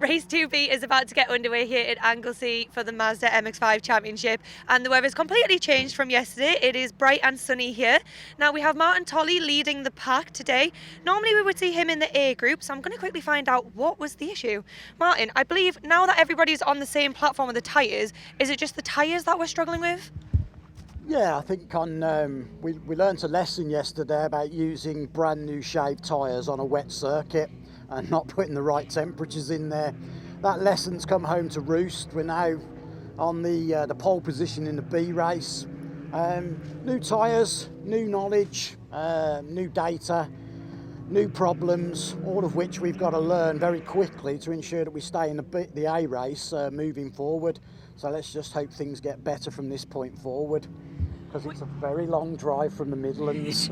Race 2B is about to get underway here at Anglesey for the Mazda MX-5 Championship, and the weather's completely changed from yesterday. It is bright and sunny here. Now we have Martin Tolley leading the pack today. Normally we would see him in the A group, so I'm going to quickly find out what was the issue. Martin, I believe now that everybody's on the same platform with the tyres, is it just the tyres that we're struggling with? Yeah, I think we learnt a lesson yesterday about using brand new shaved tyres on a wet circuit and not putting the right temperatures in there. That lesson's come home to roost. We're now on the pole position in the B race. New tyres, new knowledge, new data, new problems, all of which we've got to learn very quickly to ensure that we stay in the A race moving forward. So let's just hope things get better from this point forward, because it's a very long drive from the Midlands.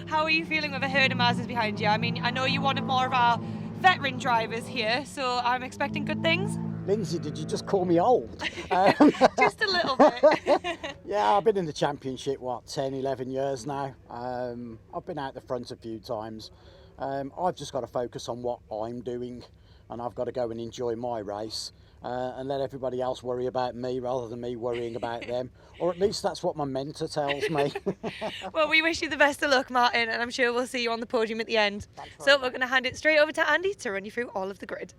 How are you feeling with a herd of Mazdas behind you? I mean, I know you're one of more of our veteran drivers here, so I'm expecting good things. Lyndsay, did you just call me old? Just a little bit. Yeah, I've been in the championship, 10, 11 years now. I've been out the front a few times. I've just got to focus on what I'm doing, and I've got to go and enjoy my race. And let everybody else worry about me rather than me worrying about them. Or at least that's what my mentor tells me. Well, we wish you the best of luck, Martin, and I'm sure we'll see you on the podium at the end. So we're going to hand it straight over to Andy to run you through all of the grid.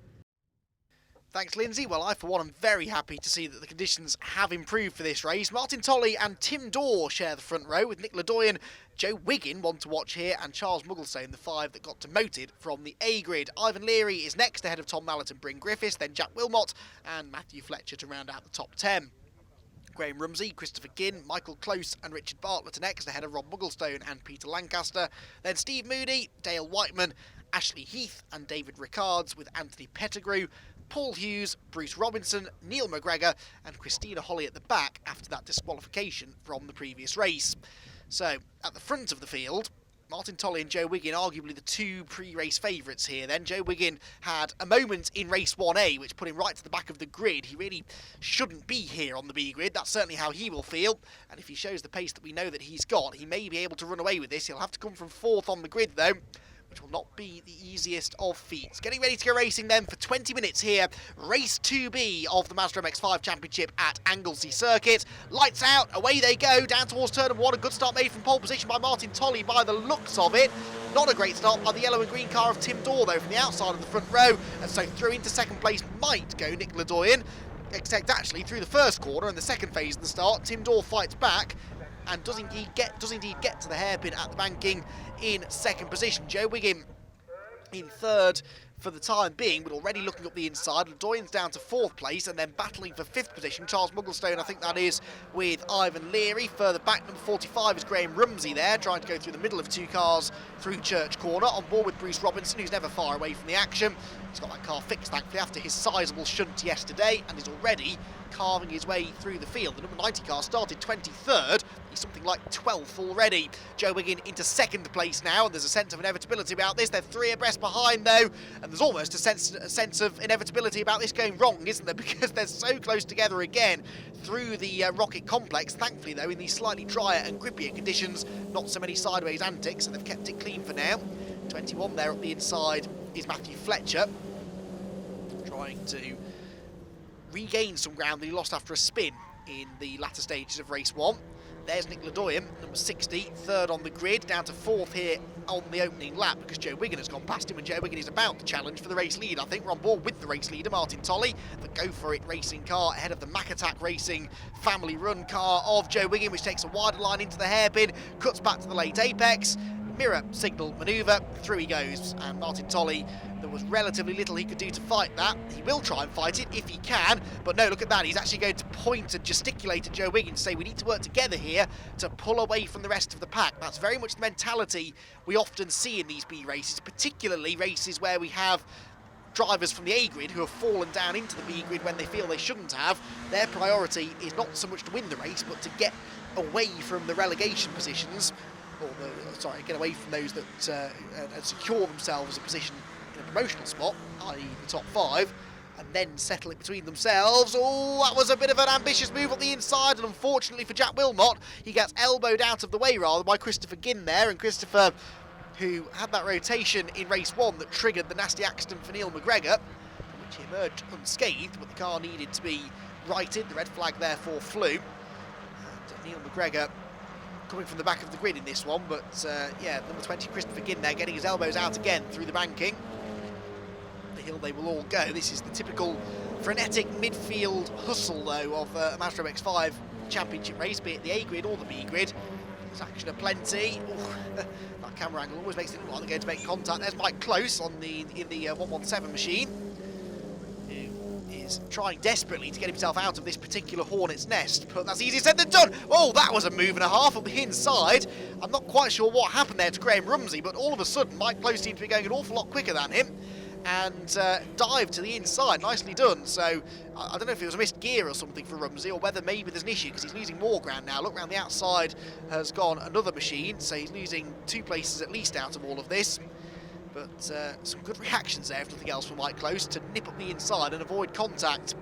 Thanks, Lyndsay. Well, I, for one, am very happy to see that the conditions have improved for this race. Martin Tolley and Tim Dorr share the front row, with Nick Ledoyen, Joe Wiggin, one to watch here, and Charles Mugglestone, the 5 that got demoted from the A grid. Ivan Leary is next, ahead of Tom Mallet and Bryn Griffiths, then Jack Wilmot and Matthew Fletcher to round out the top 10. Graham Rumsey, Christopher Ginn, Michael Close and Richard Bartlett are next, ahead of Rob Mugglestone and Peter Lancaster. Then Steve Moody, Dale Whiteman, Ashley Heath and David Rickards, with Anthony Pettigrew, Paul Hughes, Bruce Robinson, Neil McGregor and Christina Holly at the back after that disqualification from the previous race. So, at the front of the field, Martin Tolley and Joe Wiggin, arguably the two pre-race favourites here then. Joe Wiggin had a moment in race 1A which put him right to the back of the grid. He really shouldn't be here on the B grid. That's certainly how he will feel. And if he shows the pace that we know that he's got, he may be able to run away with this. He'll have to come from 4th on the grid though, which will not be the easiest of feats. Getting ready to go racing then for 20 minutes here. Race 2B of the Mazda MX-5 Championship at Anglesey Circuit. Lights out, away they go, down towards turn number 1. A good start made from pole position by Martin Tolley by the looks of it. Not a great start by the yellow and green car of Tim Dorr though from the outside of the front row. And so through into second place might go Nick Ledoyen. Except actually through the first corner and the second phase of the start, Tim Dorr fights back and does indeed get to the hairpin at the banking in second position. Joe Wiggin in third for the time being, but already looking up the inside. Ledoyen's down to 4th place and then battling for 5th position. Charles Mugglestone, I think that is, with Ivan Leary. Further back, number 45 is Graham Rumsey there, trying to go through the middle of 2 cars through Church Corner. On board with Bruce Robinson, who's never far away from the action. He's got that car fixed, thankfully, after his sizable shunt yesterday, and is already carving his way through the field. The number 90 car started 23rd. He's something like 12th already. Joe Wiggin into second place now, and there's a sense of inevitability about this. They're 3 abreast behind though, and there's almost a sense of inevitability about this going wrong, isn't there? Because they're so close together again through the Rocket Complex. Thankfully though, in these slightly drier and grippier conditions, not so many sideways antics, and they've kept it clean for now. 21 there up the inside is Matthew Fletcher, trying to regain some ground that he lost after a spin in the latter stages of race 1. There's Nick Ledoyen, number 60, third on the grid, down to 4th here on the opening lap because Joe Wiggin has gone past him, and Joe Wiggin is about to challenge for the race lead. I think we're on board with the race leader, Martin Tolley, the Go For It racing car ahead of the Mac Attack Racing family run car of Joe Wiggin, which takes a wider line into the hairpin, cuts back to the late apex. Mirror signal manoeuvre, through he goes, and Martin Tolley, there was relatively little he could do to fight that. He will try and fight it if he can, but no, look at that, he's actually going to point and gesticulate at Joe Wiggin to say we need to work together here to pull away from the rest of the pack. That's very much the mentality we often see in these B races, particularly races where we have drivers from the A grid who have fallen down into the B grid when they feel they shouldn't have. Their priority is not so much to win the race, but to get away from the relegation positions, or get away from those that and secure themselves a position in a promotional spot, i.e. the top 5, and then settle it between themselves. Oh, that was a bit of an ambitious move on the inside, and unfortunately for Jack Wilmot, he gets elbowed out of the way rather by Christopher Ginn there, and Christopher, who had that rotation in race 1 that triggered the nasty accident for Neil McGregor, which he emerged unscathed, but the car needed to be righted. The red flag therefore flew. And Neil McGregor coming from the back of the grid in this one, but yeah, number 20 Christopher Ginn there getting his elbows out again through the banking. The hill they will all go. This is the typical frenetic midfield hustle though of a Mazda MX-5 Championship race, be it the A grid or the B grid. There's action aplenty. That camera angle always makes it look like they're going to make contact. There's Mike Close in the 117 machine, who is trying desperately to get himself out of this particular hornet's nest, but that's easier said than done. Oh, that was a move and a half up the inside. I'm not quite sure what happened there to Graham Rumsey, but all of a sudden Mike Close seemed to be going an awful lot quicker than him, and dived to the inside. Nicely done. So I don't know if it was a missed gear or something for Rumsey, or whether maybe there's an issue because he's losing more ground now. Look, round the outside has gone another machine, so he's losing 2 places at least out of all of this. But some good reactions there, if nothing else, from Mike Close to nip up the inside and avoid contact.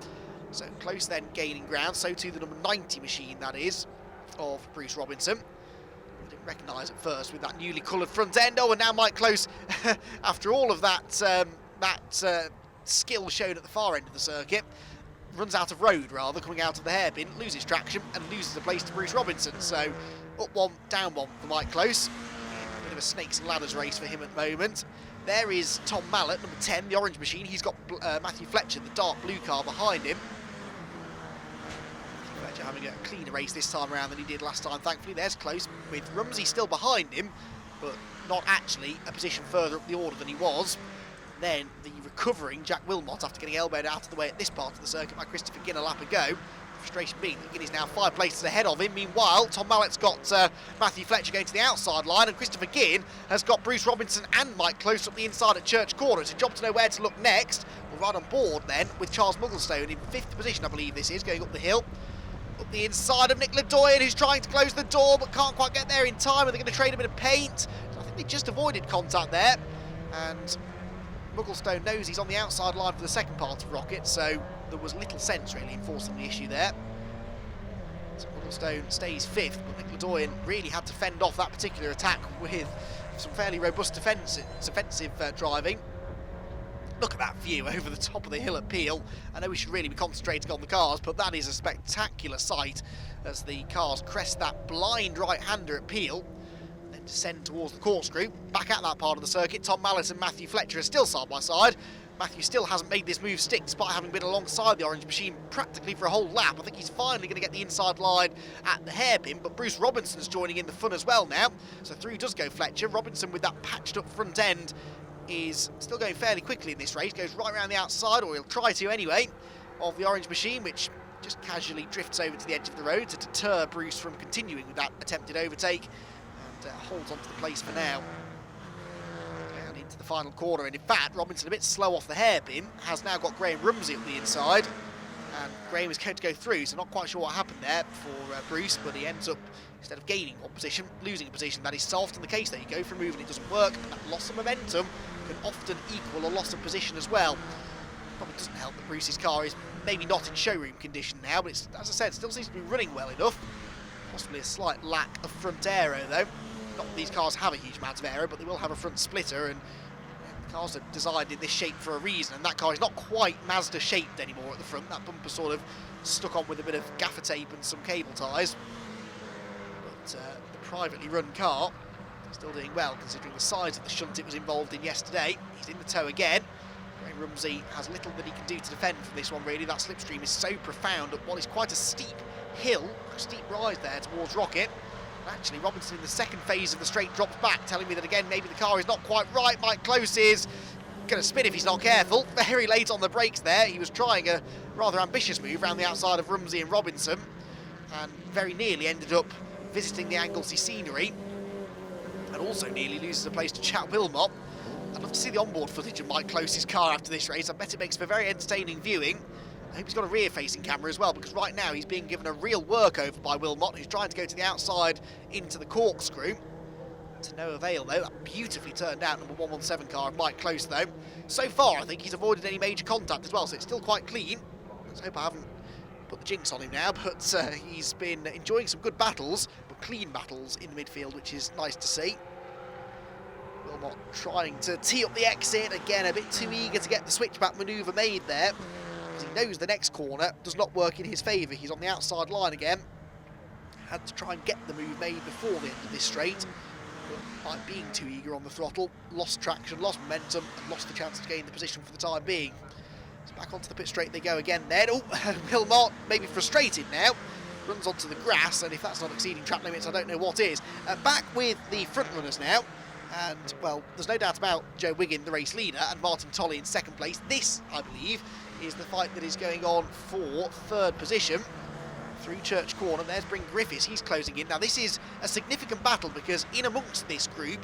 So Close then gaining ground, so too the number 90 machine, that is, of Bruce Robinson. I didn't recognise at first with that newly coloured front end. Oh, and now Mike Close, after all of that skill shown at the far end of the circuit, runs out of road rather, coming out of the hairpin, loses traction and loses a place to Bruce Robinson. So up one, down one for Mike Close. A bit of a snakes and ladders race for him at the moment. There is Tom Mallett, number 10, the orange machine. He's got Matthew Fletcher, the dark blue car, behind him. Matthew Fletcher having a cleaner race this time around than he did last time, thankfully. There's Close, with Rumsey still behind him, but not actually a position further up the order than he was. Then the recovering Jack Wilmot, after getting elbowed out of the way at this part of the circuit by Christopher Ginn, a lap ago. Frustration being that Ginn is now 5 places ahead of him. Meanwhile, Tom Mallett's got Matthew Fletcher going to the outside line, and Christopher Ginn has got Bruce Robinson and Mike Close up the inside at Church Corner. It's a job to know where to look next. We're right on board then with Charles Mugglestone in 5th position, I believe this is, going up the hill. Up the inside of Nick Ledoyen, who's trying to close the door but can't quite get there in time. Are they going to trade a bit of paint? I think they just avoided contact there. And Mugglestone knows he's on the outside line for the second part of Rocket, so there was little sense really in forcing the issue there. So Mugglestone stays 5th, but Nick Ledoyen really had to fend off that particular attack with some fairly robust defensive driving. Look at that view over the top of the hill at Peel. I know we should really be concentrating on the cars, but that is a spectacular sight as the cars crest that blind right-hander at Peel, then descend towards the corkscrew. Back at that part of the circuit, Tom Mallett and Matthew Fletcher are still side by side. Matthew still hasn't made this move stick despite having been alongside the orange machine practically for a whole lap. I think he's finally going to get the inside line at the hairpin, but Bruce Robinson's joining in the fun as well now. So through does go Fletcher. Robinson with that patched up front end is still going fairly quickly in this race, goes right around the outside, or he'll try to anyway, of the orange machine, which just casually drifts over to the edge of the road to deter Bruce from continuing with that attempted overtake, and holds onto the place for now. Down into the final corner, and in fact Robinson a bit slow off the hairpin, has now got Graham Rumsey up the inside, and Graham is going to go through, so not quite sure what happened there for Bruce, but he ends up, instead of gaining one position, losing a position. That is so often the case that you go for a move and it doesn't work, and that loss of momentum can often equal a loss of position as well. Probably doesn't help that Bruce's car is maybe not in showroom condition now, but it's, as I said, still seems to be running well enough. Possibly a slight lack of front aero though. Not that these cars have a huge amount of aero, but they will have a front splitter, and the cars are designed in this shape for a reason, and that car is not quite Mazda shaped anymore at the front. That bumper sort of stuck on with a bit of gaffer tape and some cable ties. But the privately run car still doing well considering the size of the shunt it was involved in yesterday. He's in the tow again. Graham Rumsey has little that he can do to defend from this one really. That slipstream is so profound at what is quite a steep hill, a steep rise there towards Rocket. And actually Robinson in the second phase of the straight drops back, telling me that again maybe the car is not quite right. Mike Close is going to spin if he's not careful. Very late on the brakes there. He was trying a rather ambitious move around the outside of Rumsey and Robinson, and very nearly ended up visiting the Anglesey scenery, and also nearly loses a place to Jack Wilmot. I'd love to see the onboard footage of Mike Close's car after this race. I bet it makes for very entertaining viewing. I hope he's got a rear-facing camera as well, because right now he's being given a real workover by Wilmot, who's trying to go to the outside into the corkscrew. To no avail though. That beautifully turned out number 117 car of Mike Close though. So far I think he's avoided any major contact as well, so it's still quite clean. Let's hope I haven't put the jinx on him now, but he's been enjoying some good battles, but clean battles in the midfield, which is nice to see. Wilmot trying to tee up the exit, again a bit too eager to get the switchback manoeuvre made there, because he knows the next corner does not work in his favour. He's on the outside line again. Had to try and get the move made before the end of this straight, but by being too eager on the throttle, lost traction, lost momentum, and lost the chance to gain the position for the time being. So back onto the pit straight they go again then. Oh, Wilmot maybe frustrated now, runs onto the grass, and if that's not exceeding track limits, I don't know what is. Back with the front runners now, and well, there's no doubt about Joe Wiggin, the race leader, and Martin Tolley in second place. This, I believe, is the fight that is going on for third position. Through Church Corner, there's Bryn Griffiths, he's closing in. Now this is a significant battle because in amongst this group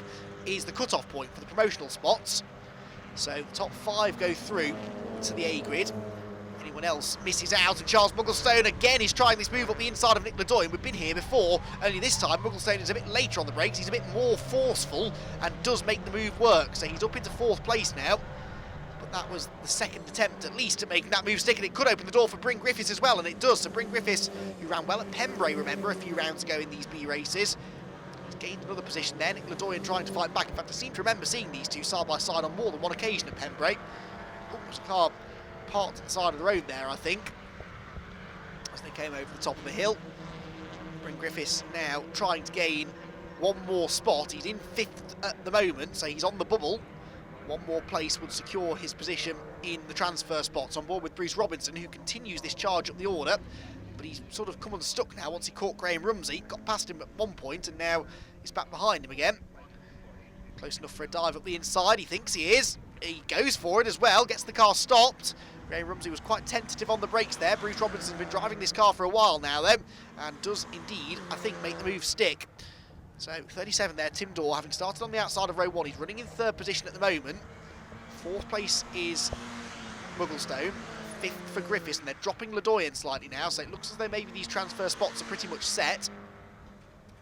is the cut-off point for the promotional spots. So the top 5 go through to the A grid. Anyone else misses out, and Charles Mugglestone again is trying this move up the inside of Nick Ledoyen. We've been here before, only this time Mugglestone is a bit later on the brakes, he's a bit more forceful and does make the move work. So he's up into 4th place now. That was the second attempt, at least, at making that move stick, and it could open the door for Bryn Griffiths as well, and it does. So Bryn Griffiths, who ran well at Pembrey, remember, a few rounds ago in these B races, has gained another position there. Nick Ledoyen trying to fight back. In fact, I seem to remember seeing these two side by side on more than one occasion at Pembrey. Oh, there's a car parked at the side of the road there, I think, as they came over the top of the hill. Bryn Griffiths now trying to gain one more spot. He's in 5th at the moment, so he's on the bubble. One more place would secure his position in the transfer spots. On board with Bruce Robinson, who continues this charge up the order, but he's sort of come unstuck now once he caught Graham Rumsey. Got past him at one point, and now he's back behind him again. Close enough for a dive up the inside, he thinks he is. He goes for it as well, gets the car stopped. Graham Rumsey was quite tentative on the brakes there. Bruce Robinson's been driving this car for a while now, though, and does indeed, I think, make the move stick. So 37 there, Tim Dorr, having started on the outside of row 1. He's running in 3rd position at the moment. 4th place is Mugglestone. 5th for Griffiths, and they're dropping Ledoyen slightly now, so it looks as though maybe these transfer spots are pretty much set.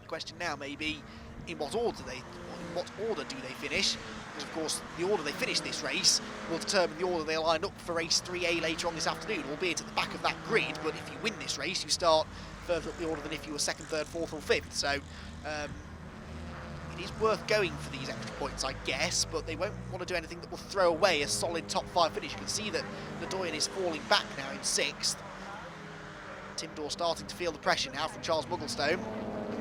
The question now may be, in what order do they finish? Because of course the order they finish this race will determine the order they line up for race 3A later on this afternoon, albeit at the back of that grid. But if you win this race, you start further up the order than if you were 2nd, 3rd, 4th or 5th. So it is worth going for these extra points, I guess, but they won't want to do anything that will throw away a solid top 5 finish. You can see that Ledoyen is falling back now in 6th. Tim Dorr starting to feel the pressure now from Charles Mugglestone.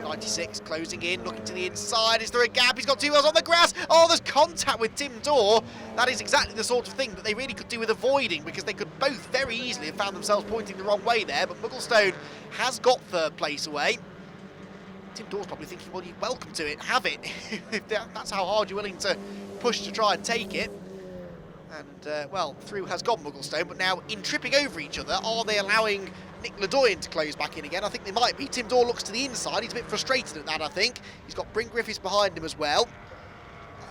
96 closing in, looking to the inside. Is there a gap? He's got 2 wheels on the grass. Oh, there's contact with Tim Dorr. That is exactly the sort of thing that they really could do with avoiding, because they could both very easily have found themselves pointing the wrong way there. But Mugglestone has got 3rd place away. Tim Dorr's probably thinking, well, you're welcome to it, have it. If that's how hard you're willing to push to try and take it. And, well, through has gone Mugglestone, but now in tripping over each other, are they allowing Nick Ledoyen to close back in again? I think they might be. Tim Dorr looks to the inside, he's a bit frustrated at that, I think. He's got Bryn Griffiths behind him as well.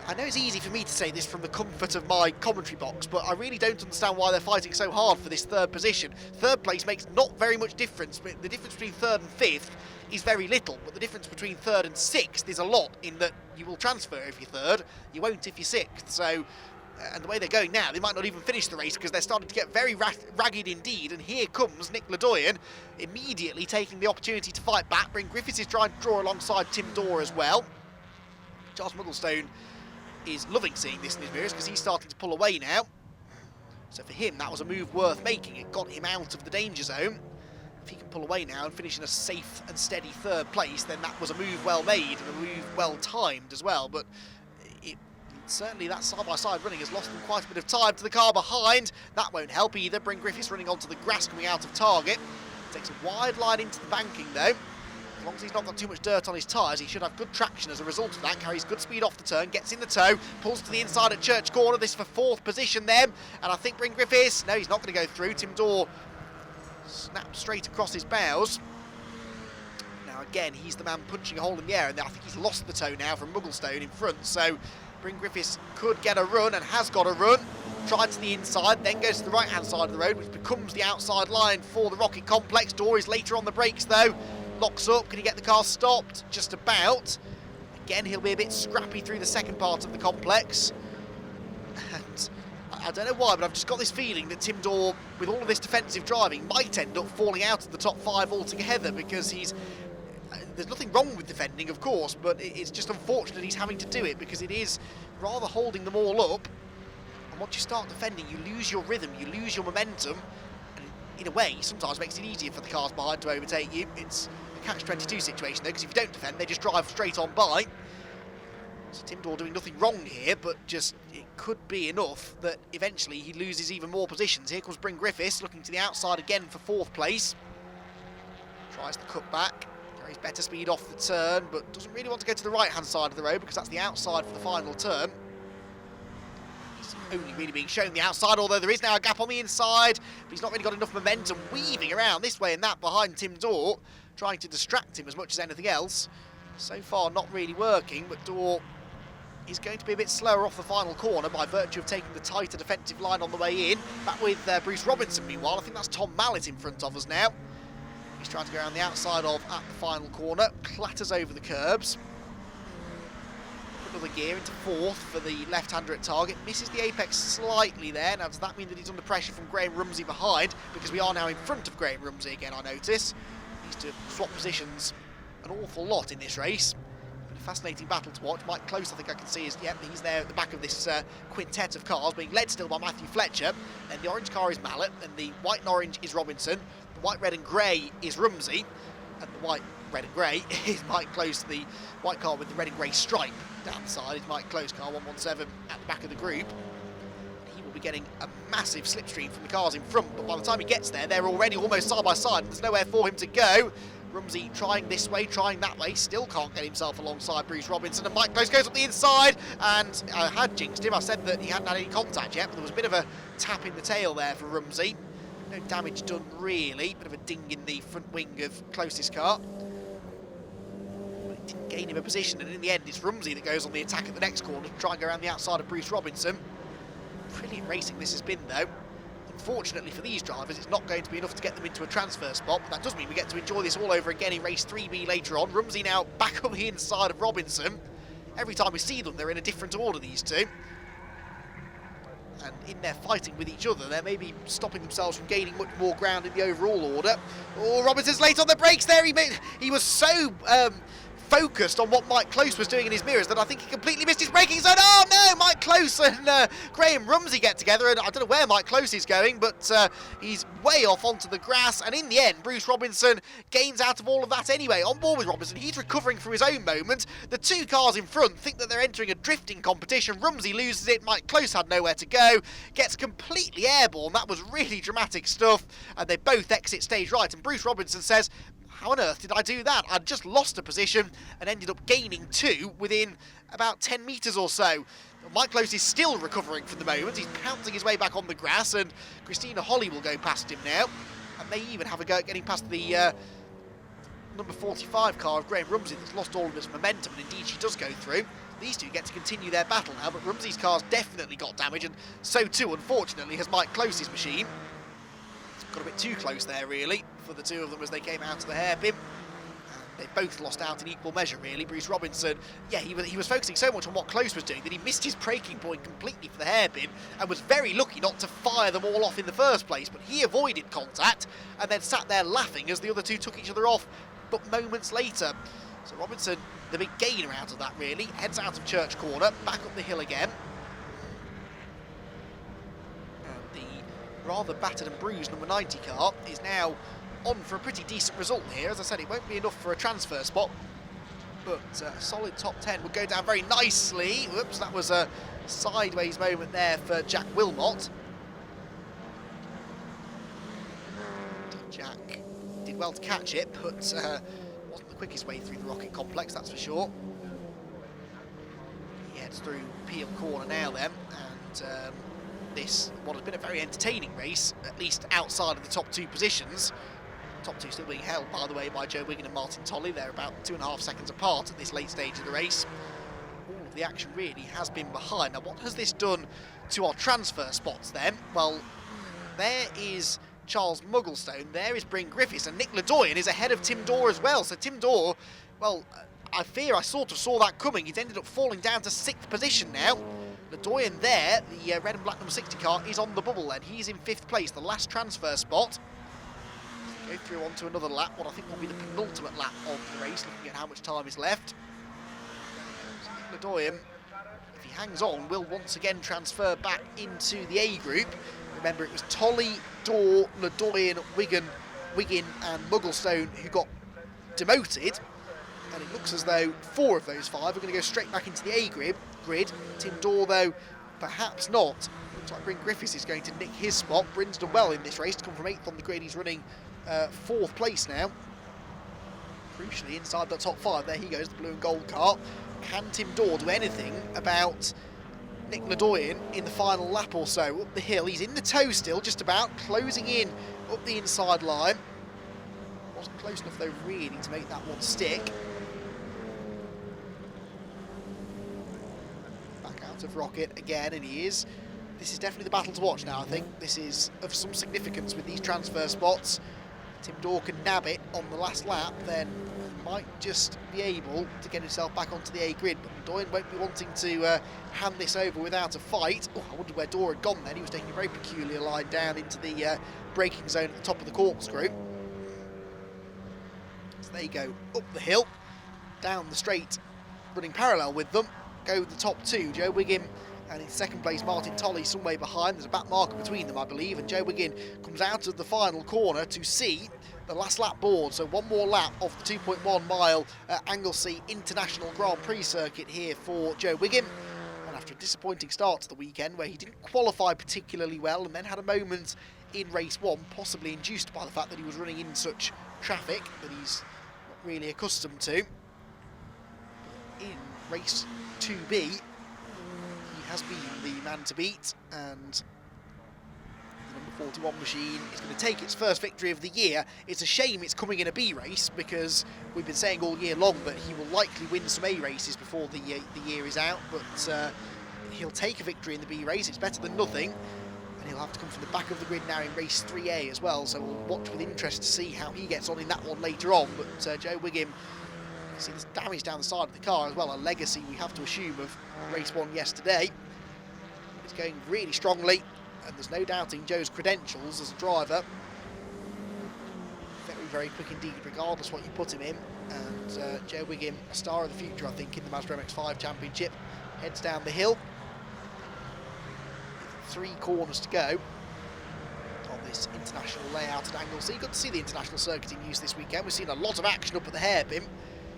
I know it's easy for me to say this from the comfort of my commentary box, but I really don't understand why they're fighting so hard for this 3rd position. 3rd place makes not very much difference. The difference between 3rd and 5th is very little, but the difference between 3rd and 6th is a lot, in that you will transfer if you're 3rd, you won't if you're 6th. So, and the way they're going now, they might not even finish the race, because they're starting to get very ragged indeed. And here comes Nick Ledoyen, immediately taking the opportunity to fight back. Bryn Griffiths is trying to draw alongside Tim Dorr as well. Charles Mugglestone is loving seeing this in his mirrors, because he's starting to pull away now. So for him, that was a move worth making. It got him out of the danger zone. If he can pull away now and finish in a safe and steady 3rd place, then that was a move well made and a move well timed as well. But certainly that side-by-side running has lost them quite a bit of time to the car behind. That won't help either. Bryn Griffiths running onto the grass coming out of target. Takes a wide line into the banking though. As long as he's not got too much dirt on his tyres, he should have good traction as a result of that. Carries good speed off the turn, gets in the tow, pulls to the inside at Church Corner. This for 4th position then. And I think Bryn Griffiths, no, he's not going to go through. Tim Dorr snaps straight across his bows. Now again, he's the man punching a hole in the air, and I think he's lost the tow now from Mugglestone in front. So Bryn Griffiths could get a run, and has got a run. Tried to the inside, then goes to the right-hand side of the road, which becomes the outside line for the Rocket Complex. Dorr is later on the brakes though. Locks up, can he get the car stopped? Just about. Again, he'll be a bit scrappy through the second part of the complex. And I don't know why, but I've just got this feeling that Tim Dorr, with all of this defensive driving, might end up falling out of the top 5 altogether, because he's there's nothing wrong with defending, of course, but it's just unfortunate he's having to do it because it is rather holding them all up. And once you start defending, you lose your rhythm, you lose your momentum, and in a way, sometimes makes it easier for the cars behind to overtake you. It's a catch-22 situation though, because if you don't defend, they just drive straight on by. So Tim Dorr doing nothing wrong here, but just it could be enough that eventually he loses even more positions. Here comes Bryn Griffiths, looking to the outside again for 4th place. Tries the cut back, carries better speed off the turn, but doesn't really want to go to the right-hand side of the road because that's the outside for the final turn. He's only really being shown the outside, although there is now a gap on the inside, but he's not really got enough momentum, weaving around this way and that behind Tim Dorr, trying to distract him as much as anything else. So far, not really working, but Dorr is going to be a bit slower off the final corner by virtue of taking the tighter defensive line on the way in. Back with Bruce Robinson, meanwhile. I think that's Tom Mallet in front of us now. He's trying to go around the outside of at the final corner, clatters over the curbs. Another gear into 4th for the left-hander at target, misses the apex slightly there. Now, does that mean that he's under pressure from Graham Rumsey behind? Because we are now in front of Graham Rumsey again, I notice. Needs to swap positions an awful lot in this race. But a fascinating battle to watch. Mike Close, I think I can see, is he's there at the back of this quintet of cars, being led still by Matthew Fletcher. And the orange car is Mallet, and the white and orange is Robinson. The white, red and grey is Rumsey, and the white, red and grey is Mike Close. The white car with the red and grey stripe down the side is Mike Close, car 117 at the back of the group. He will be getting a massive slipstream from the cars in front, but by the time he gets there, they're already almost side by side, and there's nowhere for him to go. Rumsey trying this way, trying that way, still can't get himself alongside Bruce Robinson, and Mike Close goes up the inside, and I had jinxed him. I said that he hadn't had any contact yet, but there was a bit of a tap in the tail there for Rumsey. No damage done really, bit of a ding in the front wing of Close's car. But it didn't gain him a position, and in the end it's Rumsey that goes on the attack at the next corner to try and go around the outside of Bruce Robinson. Brilliant racing this has been though. Unfortunately for these drivers, it's not going to be enough to get them into a transfer spot, but that does mean we get to enjoy this all over again in race 3B later on. Rumsey now back on the inside of Robinson. Every time we see them, they're in a different order, these two. And in their fighting with each other, they're maybe stopping themselves from gaining much more ground in the overall order. Oh, Robinson's late on the brakes there. He was so focused on what Mike Close was doing in his mirrors that I think he completely missed his braking zone. Oh no, Mike Close and Graham Rumsey get together, and I don't know where Mike Close is going, but he's way off onto the grass, and in the end Bruce Robinson gains out of all of that anyway. On board with Robinson, he's recovering from his own moment. The two cars in front think that they're entering a drifting competition. Rumsey loses it, Mike Close had nowhere to go, gets completely airborne. That was really dramatic stuff, and they both exit stage right, and Bruce Robinson says, how on earth did I do that? I'd just lost a position and ended up gaining 2 within about 10 metres or so. Mike Close is still recovering from the moment. He's pouncing his way back on the grass, and Christina Holly will go past him now. And they even have a go at getting past the number 45 car of Graham Rumsey that's lost all of its momentum, and indeed she does go through. These two get to continue their battle now, but Rumsey's car's definitely got damage, and so too, unfortunately, has Mike Close's machine. Got a bit too close there, really, for the two of them as they came out of the hairpin. They both lost out in equal measure, really. Bruce Robinson, yeah, he was focusing so much on what Close was doing that he missed his braking point completely for the hairpin and was very lucky not to fire them all off in the first place. But he avoided contact and then sat there laughing as the other two took each other off, but moments later. So Robinson, the big gainer out of that, really, heads out of Church Corner, back up the hill again. Rather battered and bruised number 90 car is now on for a pretty decent result here. As I said, it won't be enough for a transfer spot, but a solid top 10 would go down very nicely. Whoops, that was a sideways moment there for Jack Wilmot. Jack did well to catch it, but wasn't the quickest way through the rocket complex, that's for sure. He heads through Peel Corner now then, and this, what has been a very entertaining race, at least outside of the top 2 positions. Top 2 still being held, by the way, by Joe Wigan and Martin Tolley. They're about 2.5 seconds apart at this late stage of the race. All of the action really has been behind. Now, what has this done to our transfer spots then? Well, there is Charles Mugglestone, there is Bryn Griffiths, and Nick Ledoyen is ahead of Tim Dorr as well. So Tim Dorr, well, I fear I sort of saw that coming. He's ended up falling down to 6th position now. Ledoyen there, the red and black number 60 car, is on the bubble then. He's in 5th place, the last transfer spot. Go through onto another lap, what I think will be the penultimate lap of the race, looking at how much time is left. Ledoyen, if he hangs on, will once again transfer back into the A group. Remember, it was Tolley, Dorr, Ledoyen, Wigan and Mugglestone who got demoted. And it looks as though 4 of those 5 are going to go straight back into the A grid. Tim Dorr, though, perhaps not. Looks like Bryn Griffiths is going to nick his spot. Bryn's done well in this race to come from 8th on the grid. He's running 4th place now. Crucially, inside the top 5, there he goes, the blue and gold car. Can Tim Dorr do anything about Nick Ledoyen in the final lap or so? Up the hill, he's in the tow still, just about, closing in up the inside line. Wasn't close enough, though, really, to make that one stick. Back out of Rocket again, and he is. This is definitely the battle to watch now, I think. This is of some significance with these transfer spots. Tim Dorr can nab it on the last lap, then he might just be able to get himself back onto the A grid. But Ledoyen won't be wanting to hand this over without a fight. Oh, I wondered where Dorr had gone then. He was taking a very peculiar line down into the braking zone at the top of the corkscrew. So they go up the hill, down the straight, running parallel with them. Go the top 2, Joe Wiggin, and in 2nd place Martin Tolley some way behind. There's a back marker between them, I believe, and Joe Wiggin comes out of the final corner to see the last lap board. So one more lap of the 2.1 mile Anglesey International Grand Prix circuit here for Joe Wiggin. And after a disappointing start to the weekend where he didn't qualify particularly well and then had a moment in race 1, possibly induced by the fact that he was running in such traffic that he's not really accustomed to. In race 2B, he has been the man to beat, and the number 41 machine is going to take its first victory of the year. It's a shame it's coming in a B race, because we've been saying all year long that he will likely win some A races before the year is out, but he'll take a victory in the B race. It's better than nothing, and he'll have to come from the back of the grid now in race 3A as well, so we'll watch with interest to see how he gets on in that one later on. But Joe Wiggin, you see this damage down the side of the car as well, a legacy we have to assume of race 1 yesterday. It's going really strongly, and there's no doubting Joe's credentials as a driver. Very, very quick indeed, regardless what you put him in. And Joe Wiggin, a star of the future, I think, in the Mazda MX-5 Championship. Heads down the hill. 3 corners to go on this international layout at Anglesey. Good to see the international circuit in use this weekend. We've seen a lot of action up at the hairpin,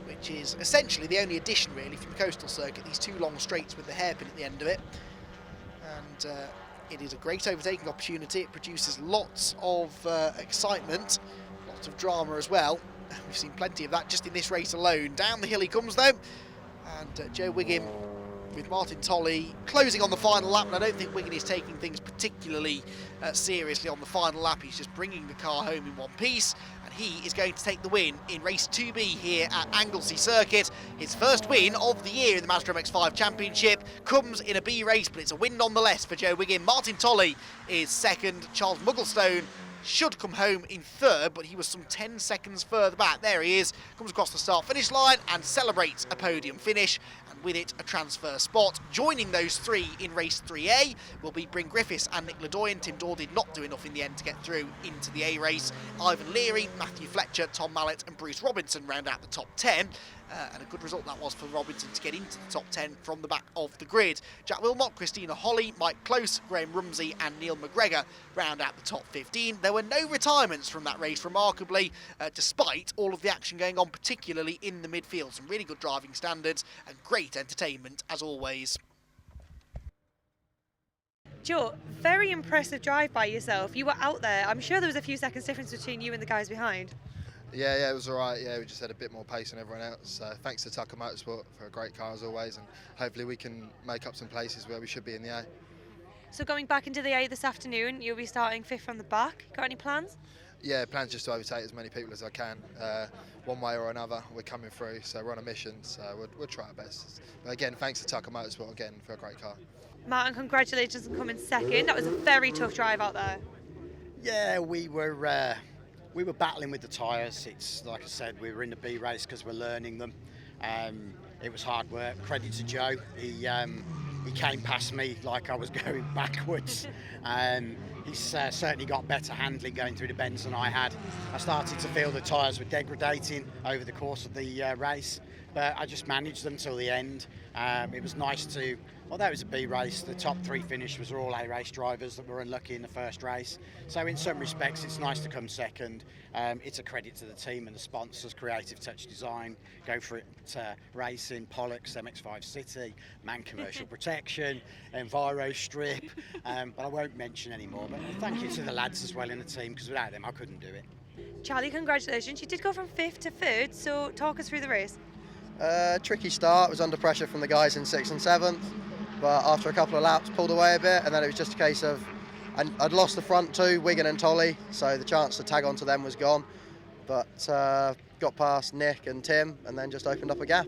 which is essentially the only addition really from the coastal circuit, these 2 long straights with the hairpin at the end of it. And it is a great overtaking opportunity. It produces lots of excitement, lots of drama as well. We've seen plenty of that just in this race alone. Down the hill he comes though, and Joe Wiggin with Martin Tolley closing on the final lap, and I don't think Wiggin is taking things particularly seriously on the final lap. He's just bringing the car home in one piece, and he is going to take the win in race 2B here at Anglesey Circuit. His first win of the year in the Mazda MX-5 Championship comes in a B race, but it's a win nonetheless for Joe Wiggin. Martin Tolley is 2nd. Charles Mugglestone should come home in 3rd, but he was some 10 seconds further back. There he is, comes across the start-finish line and celebrates a podium finish, and with it a transfer spot. Joining those 3 in race 3A will be Bryn Griffiths and Nick Ledoyen. Tim Dorr did not do enough in the end to get through into the A race. Ivan Leary, Matthew Fletcher, Tom Mallet and Bruce Robinson round out the top 10. And a good result that was for Robinson to get into the top 10 from the back of the grid. Jack Wilmot, Christina Holly, Mike Close, Graham Rumsey and Neil McGregor round out the top 15. There were no retirements from that race, remarkably, despite all of the action going on, particularly in the midfield. Some really good driving standards and great entertainment as always. Joe, very impressive drive by yourself. You were out there. I'm sure there was a few seconds difference between you and the guys behind. Yeah, it was all right. Yeah, we just had a bit more pace than everyone else. So thanks to Tucker Motorsport for a great car as always, and hopefully we can make up some places where we should be in the A. So going back into the A this afternoon, you'll be starting 5th from the back. Got any plans? Yeah, plans just to overtake as many people as I can, one way or another. We're coming through, so we're on a mission. So we'll try our best. But again, thanks to Tucker Motorsport again for a great car. Martin, congratulations on coming 2nd. That was a very tough drive out there. Yeah, we were battling with the tyres. It's like I said, we were in the B race because we're learning them. It was hard work. Credit to Joe. He came past me like I was going backwards. he's certainly got better handling going through the bends than I had. I started to feel the tyres were degrading over the course of the race, but I just managed them till the end. It was nice to, although it was a B race, the top 3 finishers were all A race drivers that were unlucky in the first race. So in some respects, it's nice to come second. It's a credit to the team and the sponsors, Creative Touch Design, Go For It Racing, Pollux, MX-5 City, Man Commercial Protection, Enviro Strip, but I won't mention any more. But thank you to the lads as well in the team, because without them I couldn't do it. Charlie, congratulations. You did go from 5th to 3rd, so talk us through the race. Tricky start, was under pressure from the guys in 6th and 7th, but after a couple of laps pulled away a bit, and then it was just a case of I'd lost the front 2, Wigan and Tolly, so the chance to tag onto them was gone, but got past Nick and Tim and then just opened up a gap.